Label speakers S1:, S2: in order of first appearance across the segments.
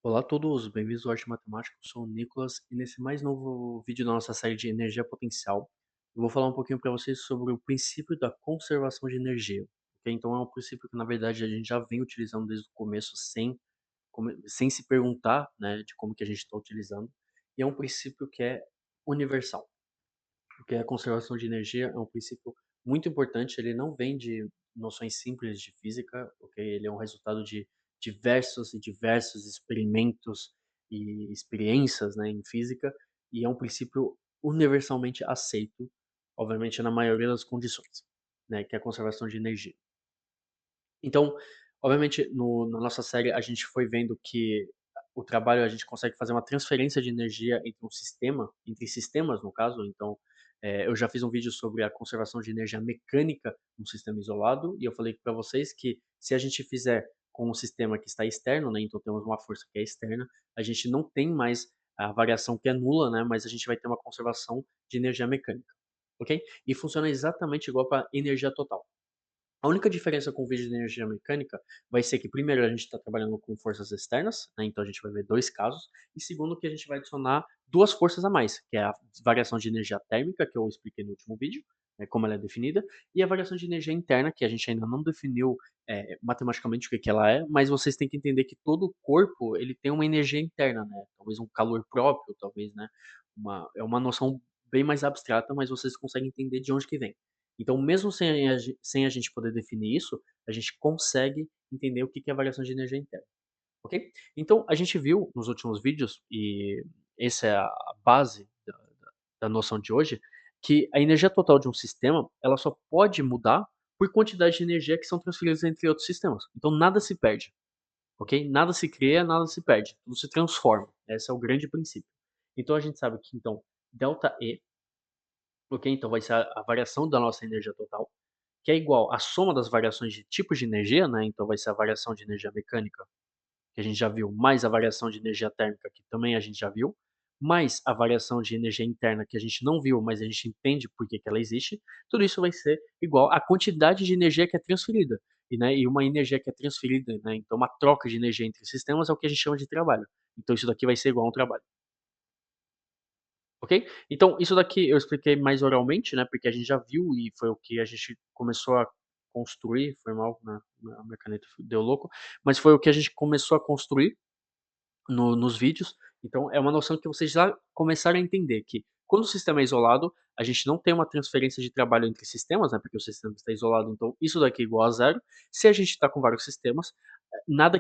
S1: Olá a todos, bem-vindos ao Arte Matemática, eu sou o Nicolas e nesse mais novo vídeo da nossa série de energia potencial, eu vou falar um pouquinho para vocês sobre o princípio da conservação de energia. Ok? Então é um princípio que na verdade a gente já vem utilizando desde o começo sem se perguntar, né, de como que a gente está utilizando, e é um princípio que é universal, porque a conservação de energia é um princípio muito importante, ele não vem de noções simples de física, ok? Ele é um resultado de diversos e diversos experimentos e experiências, né, em física, e é um princípio universalmente aceito, obviamente na maioria das condições, né, que é a conservação de energia. Então, obviamente, na nossa série a gente foi vendo que o trabalho a gente consegue fazer uma transferência de energia entre sistemas no caso, então, eu já fiz um vídeo sobre a conservação de energia mecânica num sistema isolado, e eu falei para vocês que se a gente fizer com um sistema que está externo, né, então temos uma força que é externa, a gente não tem mais a variação que é nula, né, mas a gente vai ter uma conservação de energia mecânica, ok? E funciona exatamente igual para energia total. A única diferença com o vídeo de energia mecânica vai ser que, primeiro, a gente está trabalhando com forças externas, né, então a gente vai ver dois casos, e segundo, que a gente vai adicionar duas forças a mais, que é a variação de energia térmica, que eu expliquei no último vídeo, né, como ela é definida, e a variação de energia interna, que a gente ainda não definiu matematicamente o que ela é, mas vocês têm que entender que todo o corpo ele tem uma energia interna, né, talvez um calor próprio, talvez, né, é uma noção bem mais abstrata, mas vocês conseguem entender de onde que vem. Então, mesmo sem a gente poder definir isso, a gente consegue entender o que que é variação de energia interna, ok? Então, a gente viu nos últimos vídeos, e essa é a base da noção de hoje, que a energia total de um sistema, ela só pode mudar por quantidade de energia que são transferidas entre outros sistemas. Então, nada se perde, ok? Nada se cria, nada se perde, tudo se transforma. Esse é o grande princípio. Então, a gente sabe que, então, delta E, ok? Então, vai ser a variação da nossa energia total, que é igual à soma das variações de tipos de energia, né, então vai ser a variação de energia mecânica, que a gente já viu, mais a variação de energia térmica, que também a gente já viu, mais a variação de energia interna, que a gente não viu, mas a gente entende por que que ela existe, tudo isso vai ser igual à quantidade de energia que é transferida. E uma energia que é transferida, né, então uma troca de energia entre sistemas é o que a gente chama de trabalho. Então isso daqui vai ser igual a um trabalho. Ok? Então, isso daqui eu expliquei mais oralmente, né, porque a gente já viu e foi o que a gente começou a construir, foi mal, né, a minha caneta deu louco, mas foi o que a gente começou a construir nos vídeos. Então é uma noção que vocês já começaram a entender que quando o sistema é isolado, a gente não tem uma transferência de trabalho entre sistemas, né, porque o sistema está isolado, então isso daqui é igual a zero. Se a gente está com vários sistemas, nada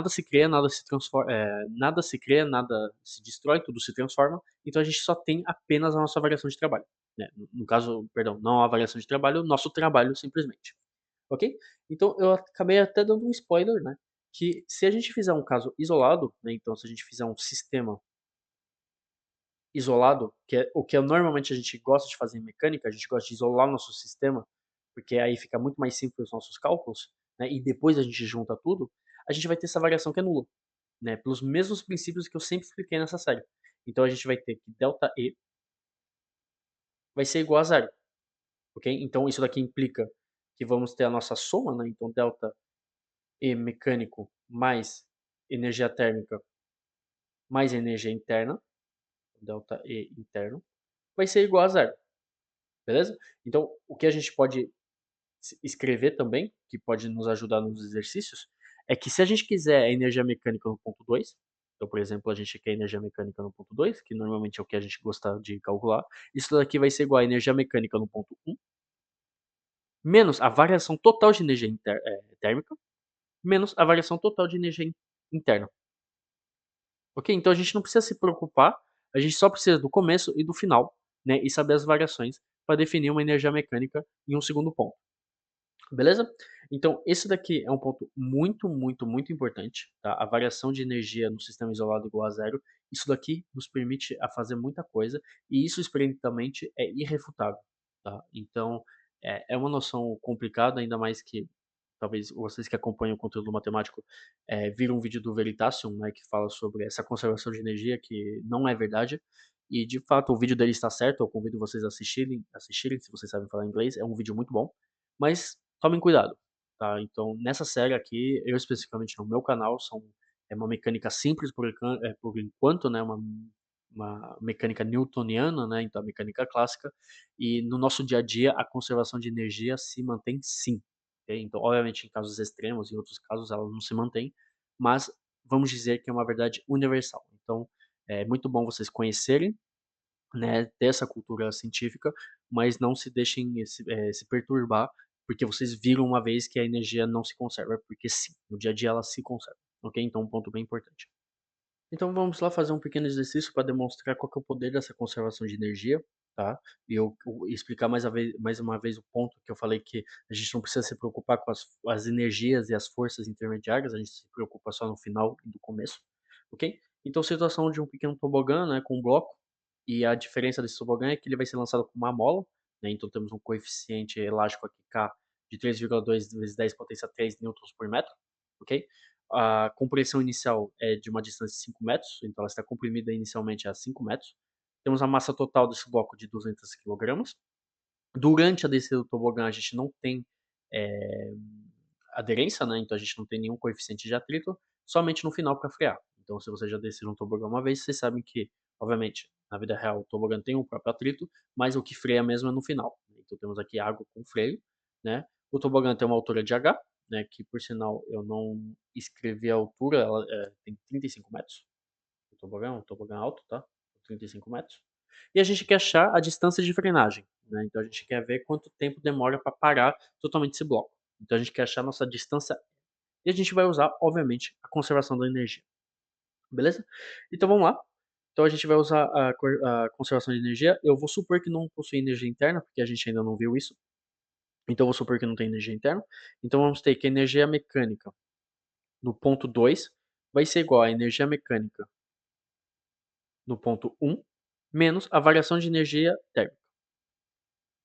S1: se cria, nada se cria, nada se destrói, tudo se transforma, então a gente só tem apenas a nossa variação de trabalho, né, no caso, perdão, não a variação de trabalho, o nosso trabalho simplesmente, ok? Então eu acabei até dando um spoiler, né, que se a gente fizer um caso isolado, né, então se a gente fizer um sistema isolado, que é o que normalmente a gente gosta de fazer em mecânica, a gente gosta de isolar o nosso sistema, porque aí fica muito mais simples os nossos cálculos, né, e depois a gente junta tudo, a gente vai ter essa variação que é nula, né, pelos mesmos princípios que eu sempre expliquei nessa série. Então a gente vai ter que ΔE vai ser igual a zero, ok? Então isso daqui implica que vamos ter a nossa soma, né, então ΔE mecânico mais energia térmica mais energia interna, delta E interno, vai ser igual a zero, beleza? Então, o que a gente pode escrever também, que pode nos ajudar nos exercícios, é que se a gente quiser a energia mecânica no ponto 2, então, por exemplo, a gente quer energia mecânica no ponto 2, que normalmente é o que a gente gosta de calcular, isso daqui vai ser igual a energia mecânica no ponto 1, menos a variação total de energia térmica, menos a variação total de energia interna. Ok? Então a gente não precisa se preocupar, a gente só precisa do começo e do final, né? E saber as variações para definir uma energia mecânica em um segundo ponto. Beleza? Então, esse daqui é um ponto muito, muito, muito importante, tá? A variação de energia no sistema isolado igual a zero. Isso daqui nos permite a fazer muita coisa e isso experimentalmente é irrefutável, tá? Então, é uma noção complicada, ainda mais que talvez vocês que acompanham o conteúdo matemático viram um vídeo do Veritasium, né, que fala sobre essa conservação de energia, que não é verdade. E de fato o vídeo dele está certo, eu convido vocês a assistirem se vocês sabem falar inglês, é um vídeo muito bom. Mas tomem cuidado, tá? Então, nessa série aqui, eu especificamente no meu canal, são é uma mecânica simples por enquanto, né, uma mecânica newtoniana, né, então a mecânica clássica, e no nosso dia a dia a conservação de energia se mantém sim, ok. Então obviamente em casos extremos, em outros casos ela não se mantém, mas vamos dizer que é uma verdade universal. Então é muito bom vocês conhecerem, né, ter essa cultura científica, mas não se deixem se perturbar, porque vocês viram uma vez que a energia não se conserva, porque sim, no dia a dia ela se conserva, ok? Então um ponto bem importante. Então vamos lá fazer um pequeno exercício para demonstrar qual que é o poder dessa conservação de energia, tá? E eu explicar mais uma vez o ponto que eu falei que a gente não precisa se preocupar com as energias e as forças intermediárias, a gente se preocupa só no final e no começo, ok? Então situação de um pequeno tobogã, né, com um bloco, e a diferença desse tobogã é que ele vai ser lançado com uma mola, né? Então temos um coeficiente elástico aqui K de 3,2 vezes 10 potência 3 newtons por metro, ok? A compressão inicial é de uma distância de 5 metros, então ela está comprimida inicialmente a 5 metros. Temos a massa total desse bloco de 200 quilogramas. Durante a descida do tobogã, a gente não tem eh, aderência, né? Então a gente não tem nenhum coeficiente de atrito, somente no final para frear. Então, se você já desceu um tobogã uma vez, vocês sabem que, obviamente, na vida real, o tobogã tem o próprio atrito, mas o que freia mesmo é no final. Então, temos aqui água com freio, né? O tobogã tem uma altura de H, né? Que, por sinal, eu não escrevi a altura, ela tem 35 metros. O tobogã é um tobogã alto, tá? 35 metros. E a gente quer achar a distância de frenagem, né? Então a gente quer ver quanto tempo demora para parar totalmente esse bloco. Então a gente quer achar a nossa distância e a gente vai usar, obviamente, a conservação da energia, beleza? Então vamos lá. Então a gente vai usar a conservação de energia. Eu vou supor que não possui energia interna, porque a gente ainda não viu isso. Então eu vou supor que não tem energia interna. Então vamos ter que a energia mecânica no ponto 2 vai ser igual à energia mecânica no ponto 1 menos a variação de energia térmica.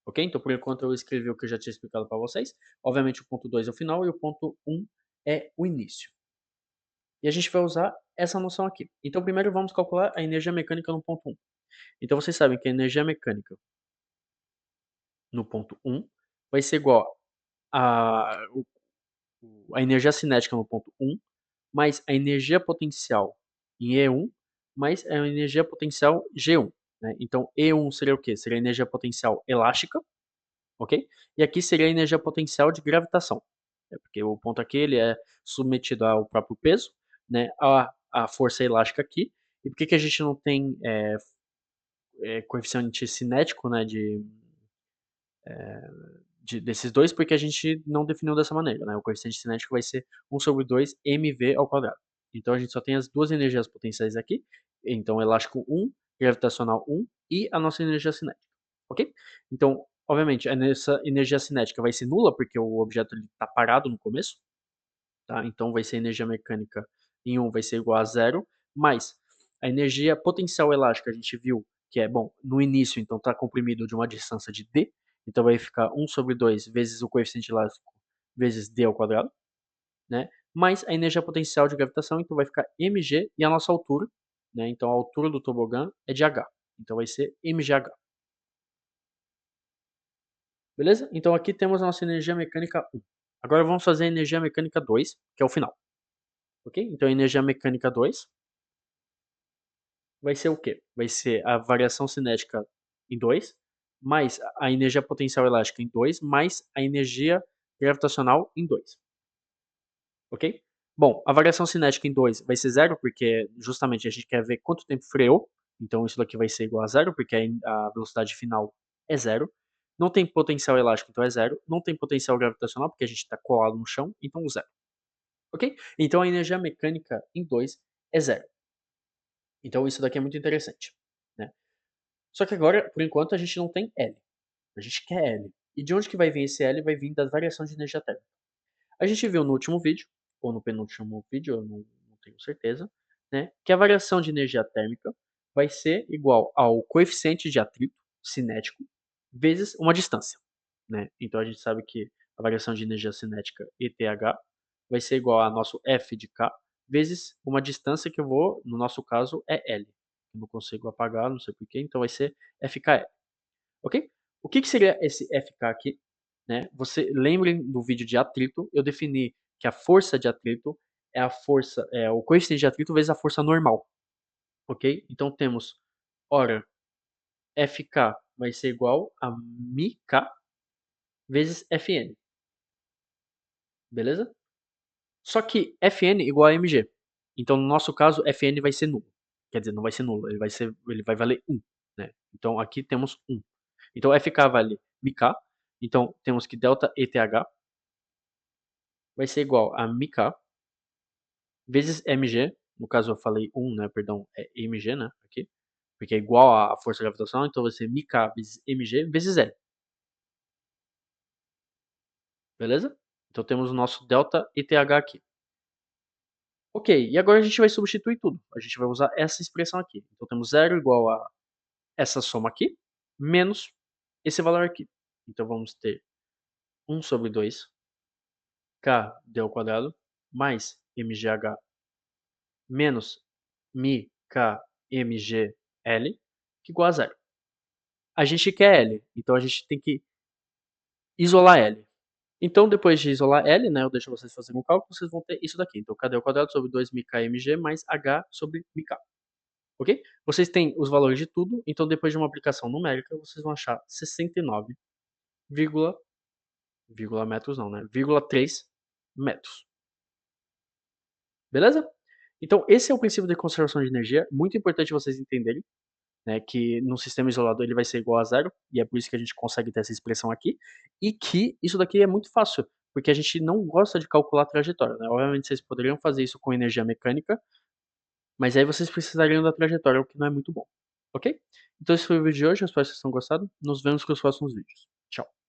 S1: Ok? Então, por enquanto, eu escrevi o que eu já tinha explicado para vocês. Obviamente, o ponto 2 é o final e o ponto 1 é o início. E a gente vai usar essa noção aqui. Então, primeiro vamos calcular a energia mecânica no ponto 1. Então, vocês sabem que a energia mecânica no ponto 1 vai ser igual a, a energia cinética no ponto 1 mais a energia potencial em E1 mais a energia potencial G1. Né? Então, E1 seria o quê? Seria a energia potencial elástica, ok? E aqui seria a energia potencial de gravitação, né? Porque o ponto aqui ele é submetido ao próprio peso, né? A força elástica aqui. E por que, que a gente não tem coeficiente cinético, né? Desses dois, porque a gente não definiu dessa maneira, né? O coeficiente cinético vai ser 1 sobre 2 mv ao quadrado. Então a gente só tem as duas energias potenciais aqui. Então elástico 1, gravitacional 1 e a nossa energia cinética, ok? Então, obviamente, essa energia cinética vai ser nula, porque o objeto está parado no começo, tá? Então vai ser energia mecânica em 1 vai ser igual a zero, mais a energia potencial elástica a gente viu que é, bom, no início então está comprimido de uma distância de d, então vai ficar 1 sobre 2 vezes o coeficiente elástico vezes d ao quadrado, né? Mais a energia potencial de gravitação, então vai ficar mg e a nossa altura, né? Então a altura do tobogã é de h, então vai ser mgh. Beleza? Então aqui temos a nossa energia mecânica 1. Agora vamos fazer a energia mecânica 2, que é o final. Ok? Então a energia mecânica 2 vai ser o quê? Vai ser a variação cinética em 2, mais a energia potencial elástica em 2, mais a energia gravitacional em 2. Ok? Bom, a variação cinética em 2 vai ser zero, porque justamente a gente quer ver quanto tempo freou. Então isso daqui vai ser igual a zero, porque a velocidade final é zero. Não tem potencial elástico, então é zero. Não tem potencial gravitacional, porque a gente está colado no chão, então zero. Ok? Então a energia mecânica em 2 é zero. Então isso daqui é muito interessante, né? Só que agora, por enquanto, a gente não tem L. A gente quer L. E de onde que vai vir esse L? Vai vir da variação de energia térmica. A gente viu no último vídeo, ou no penúltimo vídeo, eu não tenho certeza, né, que a variação de energia térmica vai ser igual ao coeficiente de atrito cinético vezes uma distância, né? Então a gente sabe que a variação de energia cinética ETH vai ser igual a nosso F de K vezes uma distância que eu vou, no nosso caso, é L. Eu não consigo apagar, não sei porquê, então vai ser FKL, ok? O que, que seria esse FK aqui? Né? Você lembrem do vídeo de atrito, eu defini que a força de atrito é a força, o coeficiente de atrito vezes a força normal, ok? Então temos, ora, Fk vai ser igual a μk vezes Fn, beleza? Só que Fn igual a mg. Então, no nosso caso, Fn vai ser nulo. Quer dizer, não vai ser nulo, ele vai valer 1, né? Então, aqui temos 1. Então, Fk vale μk. Então, temos que delta ETH vai ser igual a μk vezes mg. No caso, eu falei 1, né? Perdão, é mg, né? Aqui. Porque é igual à força gravitacional. Então, vai ser μk vezes mg vezes L. Beleza? Então, temos o nosso delta ETH aqui. Ok, e agora a gente vai substituir tudo. A gente vai usar essa expressão aqui. Então, temos zero igual a essa soma aqui, menos esse valor aqui. Então, vamos ter 1 sobre 2 Kd ao quadrado mais mgh menos mi k mgl, que igual a zero. A gente quer L, então a gente tem que isolar L. Então, depois de isolar L, né, eu deixo vocês fazerem o cálculo, vocês vão ter isso daqui. Então, Kd ao quadrado sobre 2 mi k mg mais h sobre mi k. Ok? Vocês têm os valores de tudo, então depois de uma aplicação numérica, vocês vão achar 69, vírgula metros não, né? 3 metros. Beleza? Então, esse é o princípio de conservação de energia. Muito importante vocês entenderem, né, que no sistema isolado ele vai ser igual a zero, e é por isso que a gente consegue ter essa expressão aqui, e que isso daqui é muito fácil, porque a gente não gosta de calcular a trajetória, né? Obviamente vocês poderiam fazer isso com energia mecânica, mas aí vocês precisariam da trajetória, o que não é muito bom, ok? Então esse foi o vídeo de hoje, eu espero que vocês tenham gostado. Nos vemos nos próximos vídeos. Tchau.